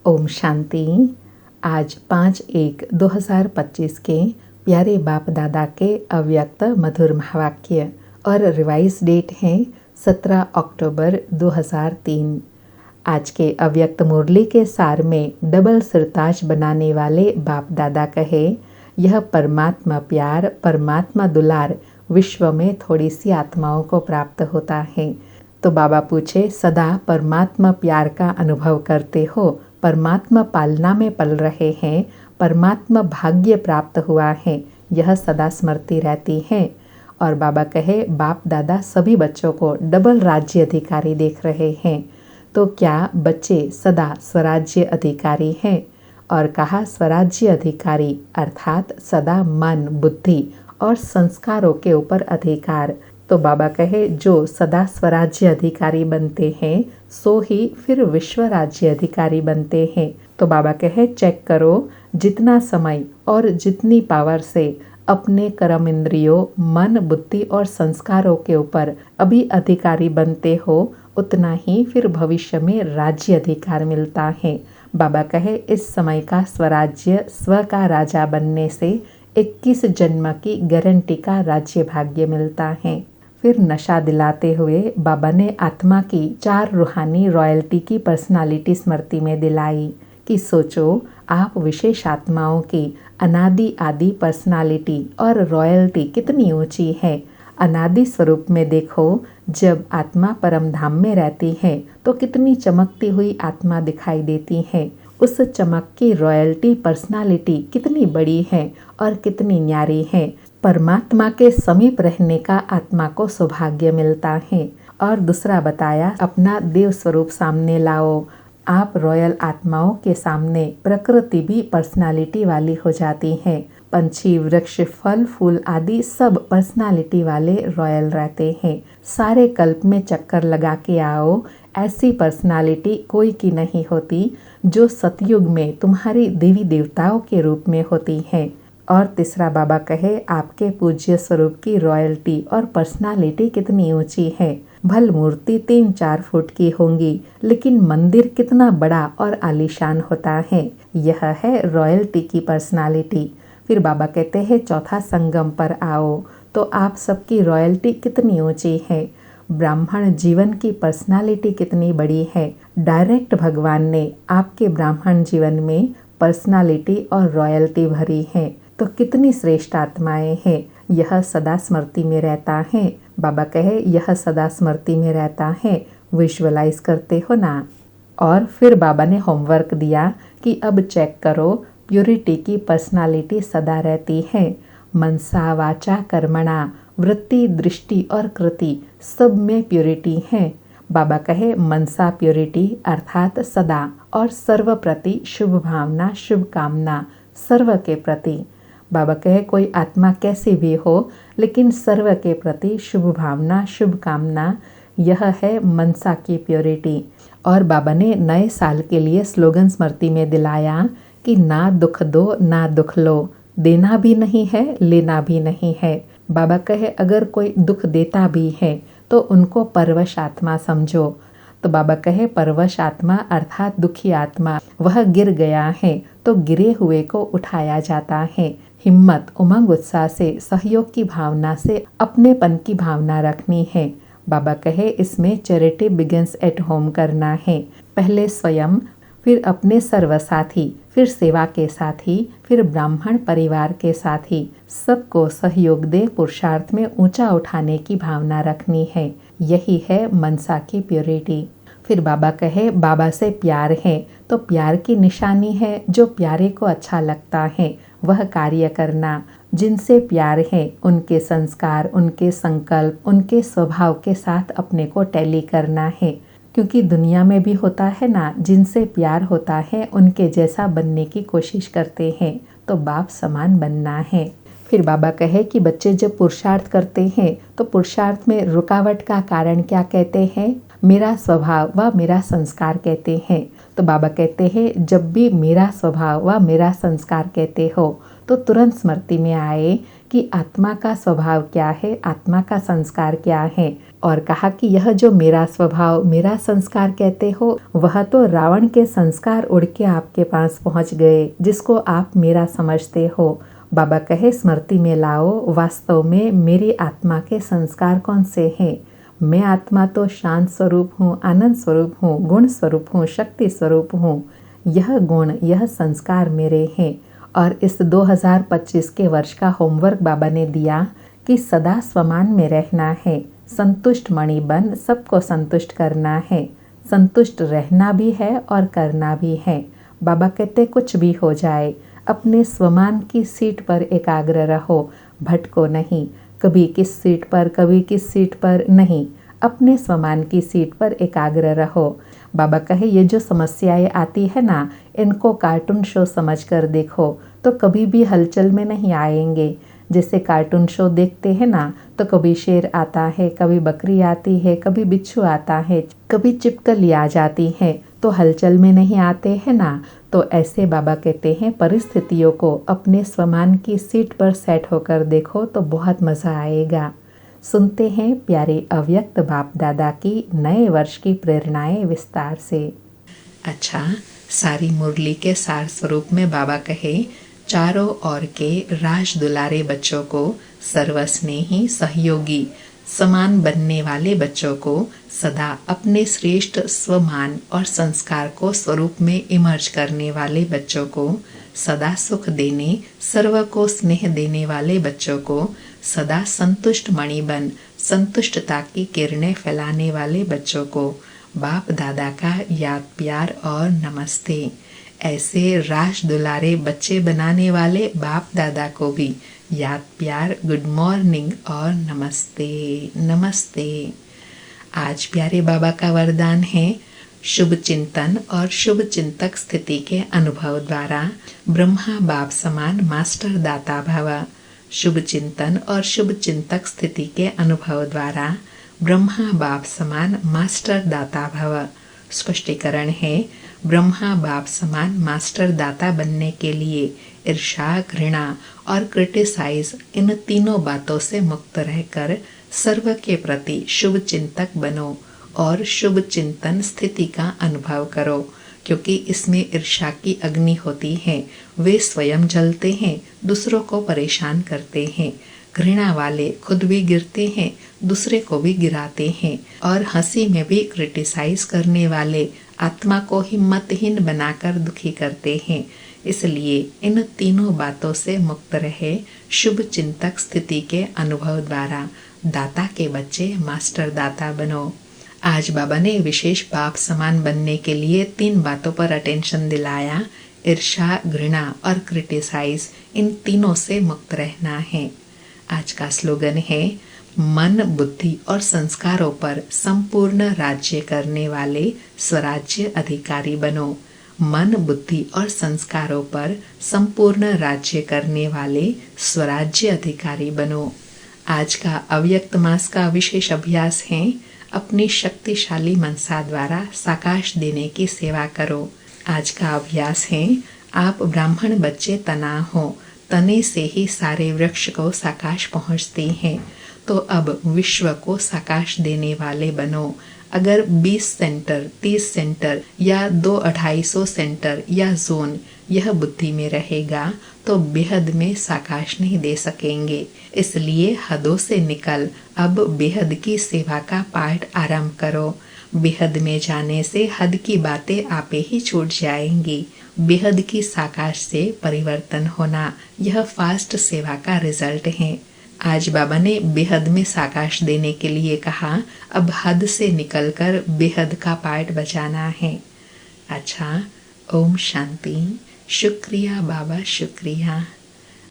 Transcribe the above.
ओम शांति। आज 5/1/2025 के प्यारे बाप दादा के अव्यक्त मधुर महावाक्य और रिवाइज डेट है 17 अक्टूबर 2003। आज के अव्यक्त मुरली के सार में डबल सिरताज बनाने वाले बाप दादा कहे, यह परमात्मा प्यार, परमात्मा दुलार विश्व में थोड़ी सी आत्माओं को प्राप्त होता है। तो बाबा पूछे, सदा परमात्मा प्यार का अनुभव करते हो, परमात्मा पालना में पल रहे हैं, परमात्मा भाग्य प्राप्त हुआ है, यह सदा स्मृति रहती है। और बाबा कहे, बाप दादा सभी बच्चों को डबल राज्य अधिकारी देख रहे हैं, तो क्या बच्चे सदा स्वराज्य अधिकारी हैं? और कहा, स्वराज्य अधिकारी अर्थात सदा मन, बुद्धि और संस्कारों के ऊपर अधिकार। तो बाबा कहे, जो सदा स्वराज्य अधिकारी बनते हैं सो ही फिर विश्व राज्य अधिकारी बनते हैं। तो बाबा कहे, चेक करो, जितना समय और जितनी पावर से अपने कर्म इंद्रियों, मन, बुद्धि और संस्कारों के ऊपर अभी अधिकारी बनते हो, उतना ही फिर भविष्य में राज्य अधिकार मिलता है। बाबा कहे, इस समय का स्वराज्य, स्व का राजा बनने से 21 जन्म की गारंटी का राज्य भाग्य मिलता है। फिर नशा दिलाते हुए बाबा ने आत्मा की 4 रूहानी रॉयल्टी की पर्सनालिटी स्मृति में दिलाई कि सोचो, आप विशेष आत्माओं की अनादि आदि पर्सनालिटी और रॉयल्टी कितनी ऊंची है। अनादि स्वरूप में देखो, जब आत्मा परम धाम में रहती है तो कितनी चमकती हुई आत्मा दिखाई देती है। उस चमक की रॉयल्टी पर्सनालिटी कितनी बड़ी है और कितनी न्यारी है। परमात्मा के समीप रहने का आत्मा को सौभाग्य मिलता है। और दूसरा बताया, अपना देव स्वरूप सामने लाओ। आप रॉयल आत्माओं के सामने प्रकृति भी पर्सनालिटी वाली हो जाती है। पंछी, वृक्ष, फल, फूल आदि सब पर्सनालिटी वाले रॉयल रहते हैं। सारे कल्प में चक्कर लगा के आओ, ऐसी पर्सनालिटी कोई की नहीं होती जो सतयुग में तुम्हारी देवी देवताओं के रूप में होती है। और तीसरा बाबा कहे, आपके पूज्य स्वरूप की रॉयल्टी और पर्सनालिटी कितनी ऊंची है। भल मूर्ति 3-4 फुट की होंगी, लेकिन मंदिर कितना बड़ा और आलीशान होता है। यह है रॉयल्टी की पर्सनालिटी। फिर बाबा कहते हैं, चौथा संगम पर आओ तो आप सबकी रॉयल्टी कितनी ऊंची है। ब्राह्मण जीवन की पर्सनालिटी कितनी बड़ी है। डायरेक्ट भगवान ने आपके ब्राह्मण जीवन में पर्सनालिटी और रॉयल्टी भरी है, तो कितनी श्रेष्ठ आत्माएं हैं। यह सदा स्मृति में रहता है। बाबा कहे, यह सदा स्मृति में रहता है, विजुअलाइज करते हो ना। और फिर बाबा ने होमवर्क दिया कि अब चेक करो, प्योरिटी की पर्सनालिटी सदा रहती है। मनसा वाचा कर्मणा, वृत्ति, दृष्टि और कृति सब में प्योरिटी है। बाबा कहे, मनसा प्योरिटी अर्थात सदा और सर्व प्रति शुभ भावना, शुभ कामना सर्व के प्रति। बाबा कहे, कोई आत्मा कैसी भी हो, लेकिन सर्व के प्रति शुभ भावना, शुभ कामना, यह है मनसा की प्योरिटी। और बाबा ने नए साल के लिए स्लोगन स्मृति में दिलाया कि ना दुख दो, ना दुख लो, देना भी नहीं है, लेना भी नहीं है। बाबा कहे, अगर कोई दुख देता भी है तो उनको परवश आत्मा समझो। तो बाबा कहे, परवश आत्मा अर्थात दुखी आत्मा, वह गिर गया है तो गिरे हुए को उठाया जाता है। हिम्मत, उमंग, उत्साह से, सहयोग की भावना से अपनेपन की भावना रखनी है। बाबा कहे, इसमें चैरिटी बिगिंस एट होम करना है। पहले स्वयं, फिर अपने सर्वसाथी, फिर सेवा के साथी, फिर ब्राह्मण परिवार के साथी, सबको सहयोग दे पुरुषार्थ में ऊंचा उठाने की भावना रखनी है। यही है मनसा की प्योरिटी। फिर बाबा कहे, बाबा से प्यार है तो प्यार की निशानी है, जो प्यारे को अच्छा लगता है वह कार्य करना। जिनसे प्यार है उनके संस्कार, उनके संकल्प, उनके स्वभाव के साथ अपने को टैली करना है। क्योंकि दुनिया में भी होता है ना, जिनसे प्यार होता है उनके जैसा बनने की कोशिश करते हैं, तो बाप समान बनना है। फिर बाबा कहे कि बच्चे जब पुरुषार्थ करते हैं तो पुरुषार्थ में रुकावट का कारण क्या कहते हैं? मेरा स्वभाव व मेरा संस्कार कहते हैं। तो बाबा कहते हैं, जब भी मेरा स्वभाव व मेरा संस्कार कहते हो तो तुरंत स्मृति में आए कि आत्मा का स्वभाव क्या है, आत्मा का संस्कार क्या है। और कहा कि यह जो मेरा स्वभाव, मेरा संस्कार कहते हो, वह तो रावण के संस्कार उड़ के आपके पास पहुंच गए, जिसको आप मेरा समझते हो। बाबा कहे स्मृति में लाओ, वास्तव में मेरी आत्मा के संस्कार कौन से हैं। मैं आत्मा तो शांत स्वरूप हूँ, आनंद स्वरूप हूँ, गुण स्वरूप हूँ, शक्ति स्वरूप हूँ। यह गुण, यह संस्कार मेरे हैं। और इस 2025 के वर्ष का होमवर्क बाबा ने दिया कि सदा स्वमान में रहना है, संतुष्ट मणि बन सबको संतुष्ट करना है। संतुष्ट रहना भी है और करना भी है। बाबा कहते कुछ भी हो जाए, अपने स्वमान की सीट पर एकाग्र रहो, भटको नहीं। कभी किस सीट पर, कभी किस सीट पर नहीं, अपने स्वमान की सीट पर एकाग्र रहो। बाबा कहे ये जो समस्याएं आती है ना, इनको कार्टून शो समझकर देखो तो कभी भी हलचल में नहीं आएंगे। जैसे कार्टून शो देखते हैं ना, तो कभी शेर आता है, कभी बकरी आती है, कभी बिच्छू आता है, कभी छिपकली आ जाती है, तो हलचल में नहीं आते हैं ना। तो ऐसे बाबा कहते हैं परिस्थितियों को अपने स्वमान की सीट पर सेट होकर देखो तो बहुत मज़ा आएगा। सुनते हैं प्यारे अव्यक्त बाप दादा की नए वर्ष की प्रेरणाएं विस्तार से। अच्छा, सारी मुरली के सार स्वरूप में बाबा कहे, चारों ओर के राज दुलारे बच्चों को, सर्वस्नेही सहयोगी समान बनने वाले बच्चों को, सदा अपने श्रेष्ठ स्वमान और संस्कार को स्वरूप में इमर्ज करने वाले बच्चों को, सदा सुख देने, सर्व को स्नेह देने वाले बच्चों को, सदा संतुष्ट मणि बन संतुष्टता की किरणें फैलाने वाले बच्चों को बाप दादा का याद प्यार और नमस्ते। ऐसे राज दुलारे बच्चे बनाने वाले बाप दादा को भी याद प्यार, गुड मॉर्निंग और नमस्ते नमस्ते। आज प्यारे बाबा का वरदान है, शुभ चिंतन और शुभ चिंतक स्थिति के अनुभव द्वारा ब्रह्मा बाप समान मास्टर दाता भव। शुभ चिंतन और शुभ चिंतक स्थिति के अनुभव द्वारा ब्रह्मा बाप समान मास्टर दाता भव। स्पष्टीकरण है, ब्रह्मा बाप समान मास्टर दाता बनने के लिए ईर्ष्या, घृणा और क्रिटिसाइज, इन तीनों बातों से मुक्त रहकर सर्व के प्रति शुभ चिंतक बनो और शुभ चिंतन स्थिति का अनुभव करो। क्योंकि इसमें ईर्ष्या की अग्नि होती है, वे स्वयं जलते हैं, दूसरों को परेशान करते हैं। घृणा वाले खुद भी गिरते हैं, दूसरे को भी गिराते हैं। और हंसी में भी क्रिटिसाइज करने वाले आत्मा को हिम्मतहीन बनाकर दुखी करते हैं। इसलिए इन तीनों बातों से मुक्त रहे, शुभ चिंतक स्थिति के अनुभव द्वारा दाता के बच्चे मास्टर दाता बनो। आज बाबा ने विशेष बाप समान बनने के लिए 3 बातों पर अटेंशन दिलाया। ईर्ष्या, घृणा और क्रिटिसाइज, इन तीनों से मुक्त रहना है। आज का स्लोगन है, मन, बुद्धि और संस्कारों पर संपूर्ण राज्य करने वाले स्वराज्य अधिकारी बनो। मन, बुद्धि और संस्कारों पर संपूर्ण राज्य करने वाले स्वराज्य अधिकारी बनो। आज का अव्यक्त मास का विशेष अभ्यास है, अपनी शक्तिशाली मनसा द्वारा साकाश देने की सेवा करो। आज का अभ्यास है, आप ब्राह्मण बच्चे तना हो, तने से ही सारे वृक्ष को साकाश पहुँचते हैं। तो अब विश्व को साकाश देने वाले बनो। अगर 20 सेंटर, 30 सेंटर या 200-250 सेंटर या जोन यह बुद्धि में रहेगा तो बेहद में साकाश नहीं दे सकेंगे। इसलिए हदों से निकल अब बेहद की सेवा का पाठ आरंभ करो। बेहद में जाने से हद की बातें आपे ही छूट जाएंगी। बेहद की साकाश से परिवर्तन होना, यह फास्ट सेवा का रिजल्ट है। आज बाबा ने बेहद में साकाश देने के लिए कहा, अब हद से निकलकर बेहद का पाठ बजाना है। अच्छा, ओम शांति। शुक्रिया बाबा, शुक्रिया।